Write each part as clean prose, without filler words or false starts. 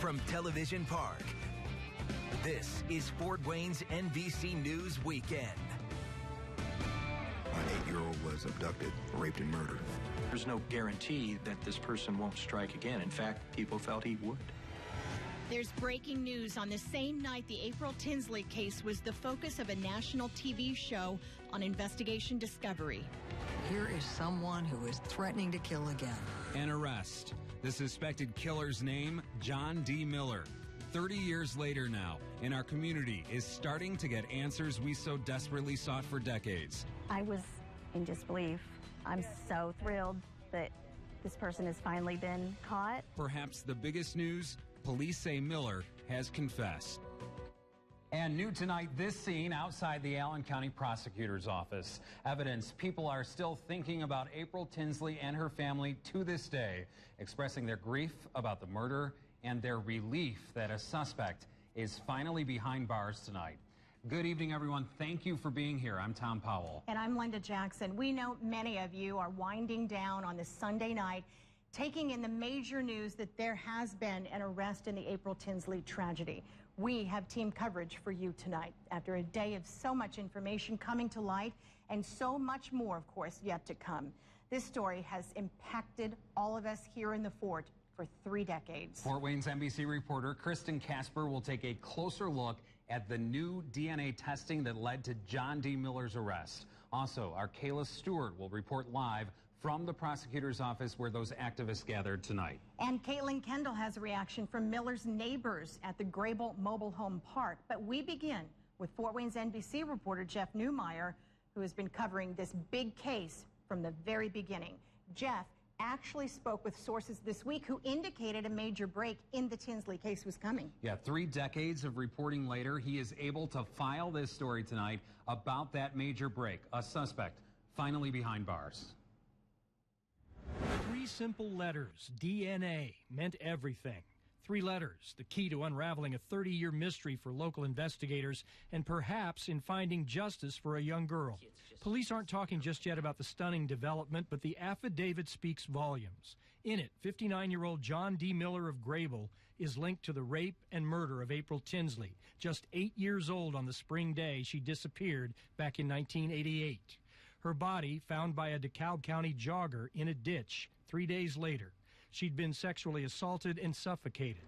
from Television Park, this is Fort Wayne's NBC News Weekend. My 8-year-old was abducted, raped, and murdered. There's no guarantee that this person won't strike again. In fact, people felt he would. There's breaking news. On the same night, the April Tinsley case was the focus of a national TV show on Investigation Discovery. Here is someone who is threatening to kill again. An arrest. The suspected killer's name, John D. Miller. 30 years later now, and our community is starting to get answers we so desperately sought for decades. I was in disbelief. I'm so thrilled that this person has finally been caught. Perhaps the biggest news, police say Miller has confessed. And new tonight, this scene outside the Allen County Prosecutor's Office. Evidence people are still thinking about April Tinsley and her family to this day, expressing their grief about the murder and their relief that a suspect is finally behind bars tonight. Good evening, everyone. Thank you for being here. I'm Tom Powell. And I'm Linda Jackson. We know many of you are winding down on this Sunday night, taking in the major news that there has been an arrest in the April Tinsley tragedy. We have team coverage for you tonight after a day of so much information coming to light and so much more, of course, yet to come. This story has impacted all of us here in the fort for 3 decades. Fort Wayne's NBC reporter Kristen Casper will take a closer look at the new DNA testing that led to John D. Miller's arrest. Also, our Kayla Stewart will report live from the prosecutor's office where those activists gathered tonight. And Caitlin Kendall has a reaction from Miller's neighbors at the Grable Mobile Home Park. But we begin with Fort Wayne's NBC reporter Jeff Newmeyer, who has been covering this big case from the very beginning. Jeff actually spoke with sources this week who indicated a major break in the Tinsley case was coming. Yeah, 3 decades of reporting later, he is able to file this story tonight about that major break. A suspect finally behind bars. 3 simple letters, DNA, meant everything. 3 letters, the key to unraveling a 30-year mystery for local investigators and perhaps in finding justice for a young girl. Police aren't talking just yet about the stunning development, but the affidavit speaks volumes. In it, 59-year-old John D. Miller of Grable is linked to the rape and murder of April Tinsley, just 8 years old on the spring day she disappeared back in 1988. Her body found by a DeKalb County jogger in a ditch 3 days later. She'd been sexually assaulted and suffocated.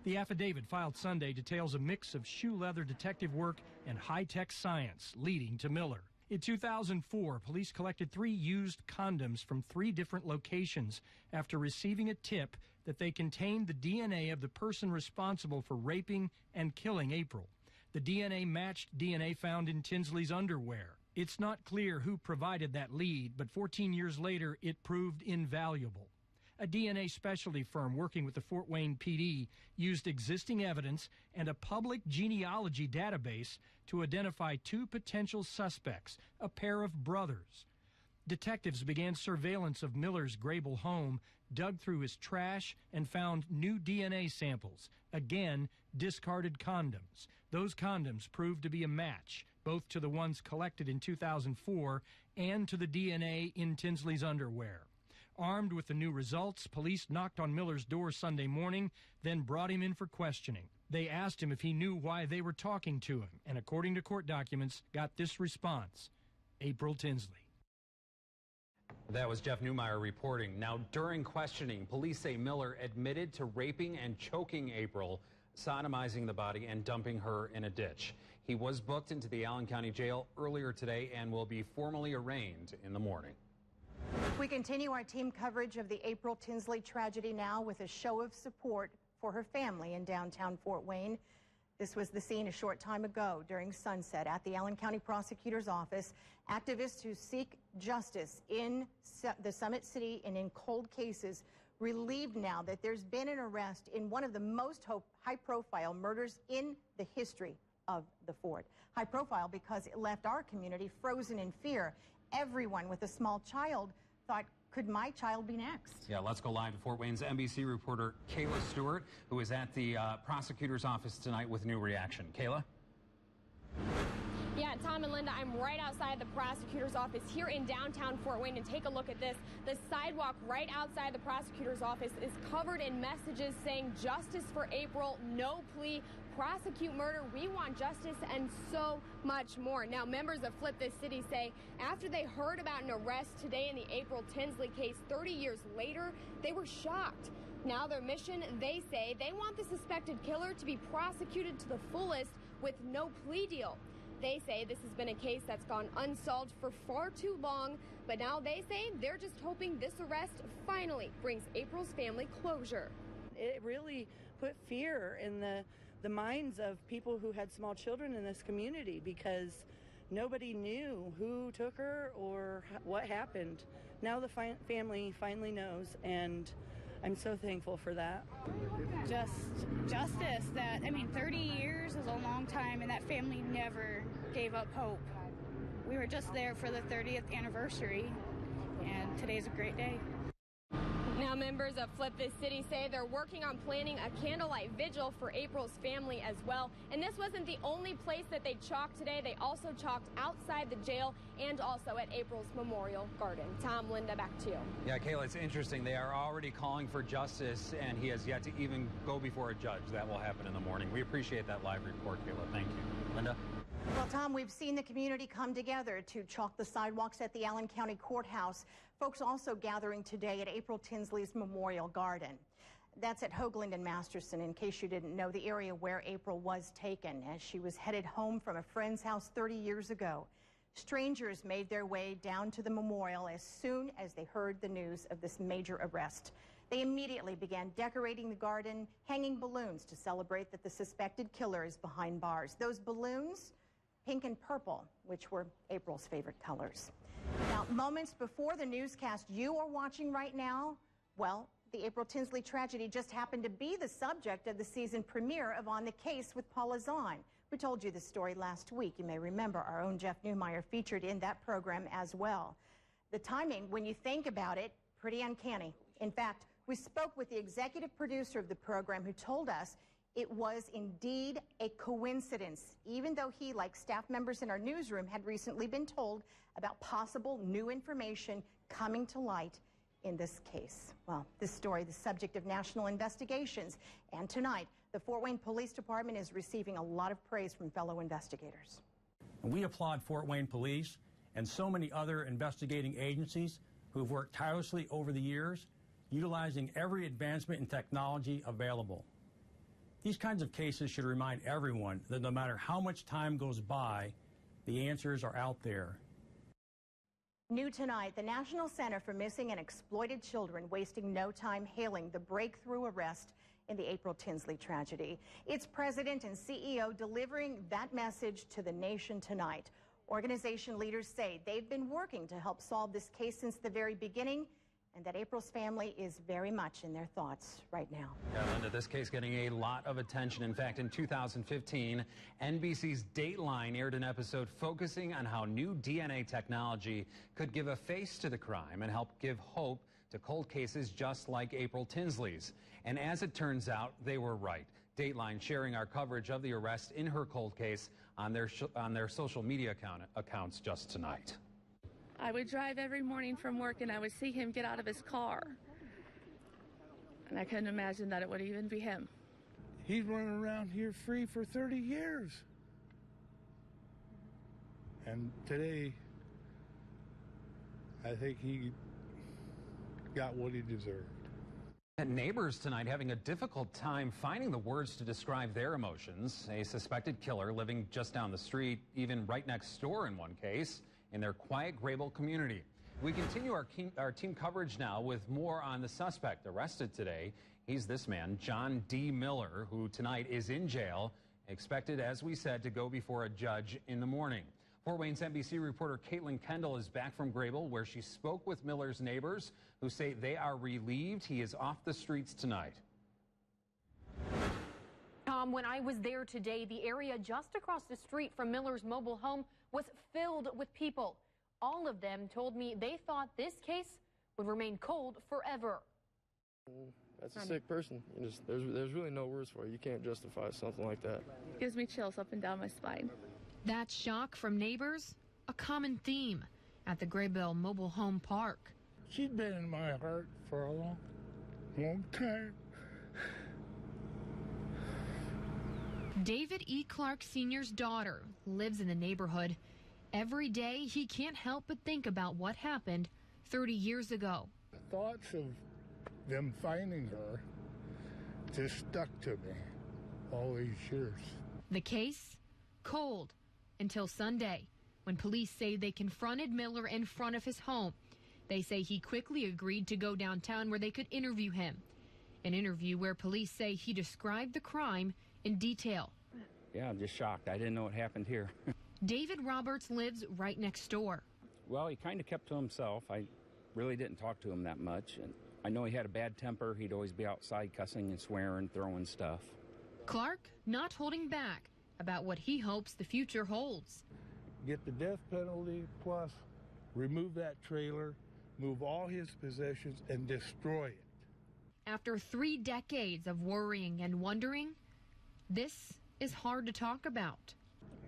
The affidavit filed Sunday details a mix of shoe leather detective work and high-tech science leading to Miller. In 2004, police collected 3 used condoms from 3 different locations after receiving a tip that they contained the DNA of the person responsible for raping and killing April. The DNA matched DNA found in Tinsley's underwear. It's not clear who provided that lead, but 14 years later, it proved invaluable. A DNA specialty firm working with the Fort Wayne PD used existing evidence and a public genealogy database to identify 2 potential suspects, a pair of brothers. Detectives began surveillance of Miller's Grable home, dug through his trash, and found new DNA samples. Again, discarded condoms. Those condoms proved to be a match, both to the ones collected in 2004 and to the DNA in Tinsley's underwear. Armed with the new results, police knocked on Miller's door Sunday morning, then brought him in for questioning. They asked him if he knew why they were talking to him, and according to court documents, got this response: April Tinsley. That was Jeff Newmeyer reporting. Now, during questioning, police say Miller admitted to raping and choking April, sodomizing the body and dumping her in a ditch. He was booked into the Allen County Jail earlier today and will be formally arraigned in the morning. We continue our team coverage of the April Tinsley tragedy now with a show of support for her family in downtown Fort Wayne. This was the scene a short time ago during sunset at the Allen County Prosecutor's Office. Activists who seek justice in the Summit City and in cold cases relieved now that there's been an arrest in one of the most high-profile murders in the history of the fort. High profile because it left our community frozen in fear. Everyone with a small child thought, could my child be next? Yeah, let's go live to Fort Wayne's NBC reporter Kayla Stewart, who is at the prosecutor's office tonight with new reaction. Kayla? Yeah, Tom and Linda, I'm right outside the prosecutor's office here in downtown Fort Wayne, and take a look at this. The sidewalk right outside the prosecutor's office is covered in messages saying justice for April, no plea, prosecute murder, we want justice, and so much more. Now, members of Flip This City say after they heard about an arrest today in the April Tinsley case 30 years later, they were shocked. Now their mission, they say, they want the suspected killer to be prosecuted to the fullest with no plea deal. They say this has been a case that's gone unsolved for far too long, but now they say they're just hoping this arrest finally brings April's family closure. It really put fear in the minds of people who had small children in this community, because nobody knew who took her or what happened. Now the family finally knows, and I'm so thankful for that. Just justice. 30 years is a long time, and that family never gave up hope. We were just there for the 30th anniversary, and today's a great day. Now, members of Flip This City say they're working on planning a candlelight vigil for April's family as well. And this wasn't the only place that they chalked today. They also chalked outside the jail and also at April's Memorial Garden. Tom, Linda, back to you. Yeah, Kayla, it's interesting. They are already calling for justice, and he has yet to even go before a judge. That will happen in the morning. We appreciate that live report, Kayla. Thank you. Linda? Well, Tom, we've seen the community come together to chalk the sidewalks at the Allen County Courthouse. Folks also gathering today at April Tinsley's Memorial Garden. That's at Hoagland and Masterson, in case you didn't know, the area where April was taken as she was headed home from a friend's house 30 years ago. Strangers made their way down to the memorial as soon as they heard the news of this major arrest. They immediately began decorating the garden, hanging balloons to celebrate that the suspected killer is behind bars. Those balloons, pink and purple, which were April's favorite colors. Now, moments before the newscast you are watching right now, well, the April Tinsley tragedy just happened to be the subject of the season premiere of On the Case with Paula Zahn. We told you this story last week. You may remember our own Jeff Newmeyer featured in that program as well. The timing, when you think about it, pretty uncanny. In fact, we spoke with the executive producer of the program who told us it was indeed a coincidence, even though he, like staff members in our newsroom, had recently been told about possible new information coming to light in this case. Well, this story, the subject of national investigations, and tonight, the Fort Wayne Police Department is receiving a lot of praise from fellow investigators. We applaud Fort Wayne Police and so many other investigating agencies who have worked tirelessly over the years, utilizing every advancement in technology available. These kinds of cases should remind everyone that no matter how much time goes by, the answers are out there. New tonight, the National Center for Missing and Exploited Children wasting no time hailing the breakthrough arrest in the April Tinsley tragedy. Its president and CEO delivering that message to the nation tonight. Organization leaders say they've been working to help solve this case since the very beginning, and that April's family is very much in their thoughts right now. Yeah, Linda, this case getting a lot of attention. In fact, in 2015, NBC's Dateline aired an episode focusing on how new DNA technology could give a face to the crime and help give hope to cold cases just like April Tinsley's. And as it turns out, they were right. Dateline sharing our coverage of the arrest in her cold case on their social media accounts just tonight. I would drive every morning from work and I would see him get out of his car. And I couldn't imagine that it would even be him. He's running around here free for 30 years. And today, I think he got what he deserved. And neighbors tonight having a difficult time finding the words to describe their emotions. A suspected killer living just down the street, even right next door in one case, in their quiet Grable community. We continue our team coverage now with more on the suspect arrested today. He's this man, John D. Miller, who tonight is in jail, expected, as we said, to go before a judge in the morning. Fort Wayne's NBC reporter Caitlin Kendall is back from Grable, where she spoke with Miller's neighbors, who say they are relieved he is off the streets tonight. Tom, when I was there today, the area just across the street from Miller's mobile home was filled with people. All of them told me they thought this case would remain cold forever. That's a sick person. There's really no words for it. You can't justify something like that. Gives me chills up and down my spine. That shock from neighbors, a common theme at the Graybell Mobile Home Park. She's been in my heart for a long time. David E. Clark Sr.'s daughter lives in the neighborhood. Every day, he can't help but think about what happened 30 years ago. The thoughts of them finding her just stuck to me all these years. The case? Cold until Sunday, when police say they confronted Miller in front of his home. They say he quickly agreed to go downtown where they could interview him. An interview where police say he described the crime in detail. Yeah, I'm just shocked. I didn't know it happened here. David Roberts lives right next door. Well, he kind of kept to himself. I really didn't talk to him that much. And I know he had a bad temper. He'd always be outside cussing and swearing, throwing stuff. Clark not holding back about what he hopes the future holds. Get the death penalty, plus remove that trailer, move all his possessions, and destroy it. After 3 decades of worrying and wondering, this is hard to talk about.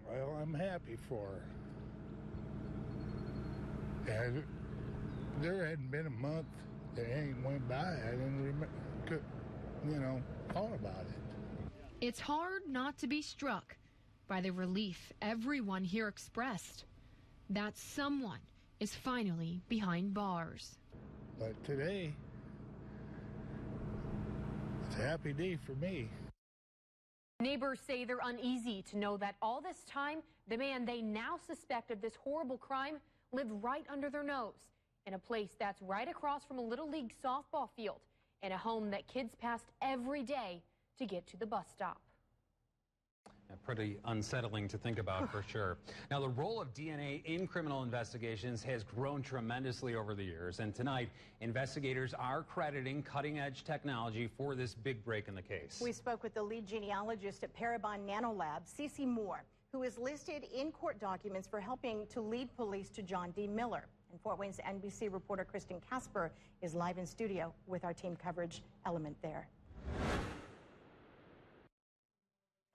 Well, I'm happy for her. And there hadn't been a month that ain't went by. I didn't thought about it. It's hard not to be struck by the relief everyone here expressed that someone is finally behind bars. But today, it's a happy day for me. Neighbors say they're uneasy to know that all this time, the man they now suspect of this horrible crime lived right under their nose in a place that's right across from a Little League softball field and a home that kids passed every day to get to the bus stop. Pretty unsettling to think about for sure. Now, the role of DNA in criminal investigations has grown tremendously over the years, and tonight, investigators are crediting cutting-edge technology for this big break in the case. We spoke with the lead genealogist at Parabon Nanolabs, Cece Moore, who is listed in court documents for helping to lead police to John D. Miller. And Fort Wayne's NBC reporter Kristen Casper is live in studio with our team coverage element there.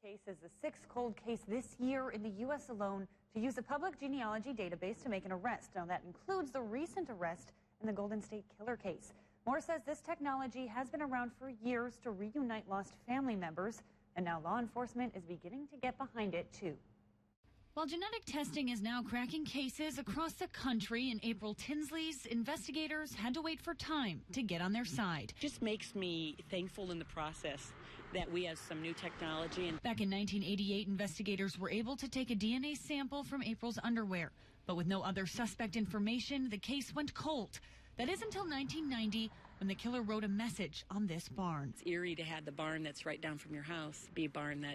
Case is the 6th cold case this year in the U.S. alone to use a public genealogy database to make an arrest. Now, that includes the recent arrest in the Golden State Killer case. Moore says this technology has been around for years to reunite lost family members, and now law enforcement is beginning to get behind it, too. While genetic testing is now cracking cases across the country, in April Tinsley's investigators had to wait for time to get on their side. Just makes me thankful in the process that we have some new technology. And back in 1988, investigators were able to take a DNA sample from April's underwear. But with no other suspect information, the case went cold. That is until 1990, when the killer wrote a message on this barn. It's eerie to have the barn that's right down from your house be a barn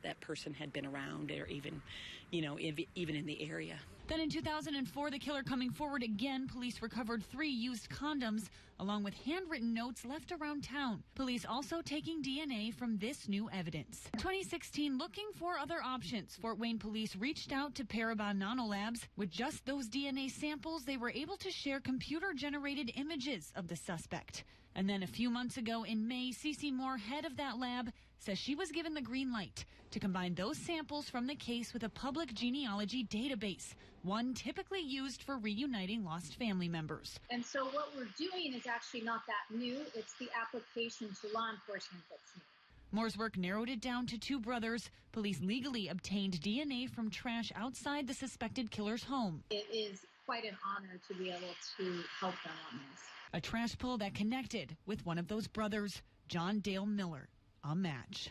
that person had been around, or even, even in the area. Then in 2004, the killer coming forward again, police recovered 3 used condoms, along with handwritten notes left around town. Police also taking DNA from this new evidence. In 2016, looking for other options, Fort Wayne police reached out to Parabon Nanolabs. With just those DNA samples, they were able to share computer-generated images of the suspect. And then a few months ago in May, Cece Moore, head of that lab, says she was given the green light to combine those samples from the case with a public genealogy database, one typically used for reuniting lost family members. And so what we're doing is actually not that new. It's the application to law enforcement that's new. Moore's work narrowed it down to 2 brothers. Police legally obtained DNA from trash outside the suspected killer's home. It is quite an honor to be able to help them on this. A trash pull that connected with one of those brothers, John Dale Miller, a match.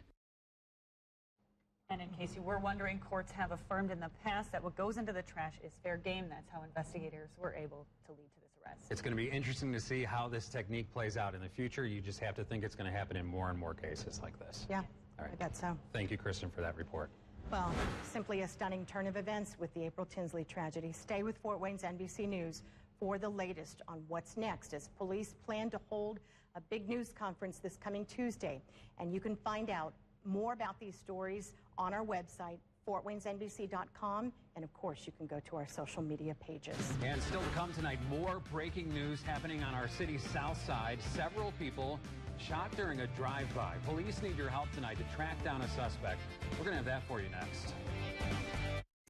And in case you were wondering, courts have affirmed in the past that what goes into the trash is fair game. That's how investigators were able to lead to this arrest. It's going to be interesting to see how this technique plays out in the future. You just have to think it's going to happen in more and more cases like this. Yeah, all right. I bet so. Thank you, Kristen, for that report. Well, simply a stunning turn of events with the April Tinsley tragedy. Stay with Fort Wayne's NBC News for the latest on what's next, as police plan to hold a big news conference this coming Tuesday. And you can find out more about these stories on our website, fortwaynesnbc.com, and of course you can go to our social media pages. And still to come tonight, more breaking news happening on our city's south side. Several people shot during a drive-by. Police need your help tonight to track down a suspect. We're going to have that for you next.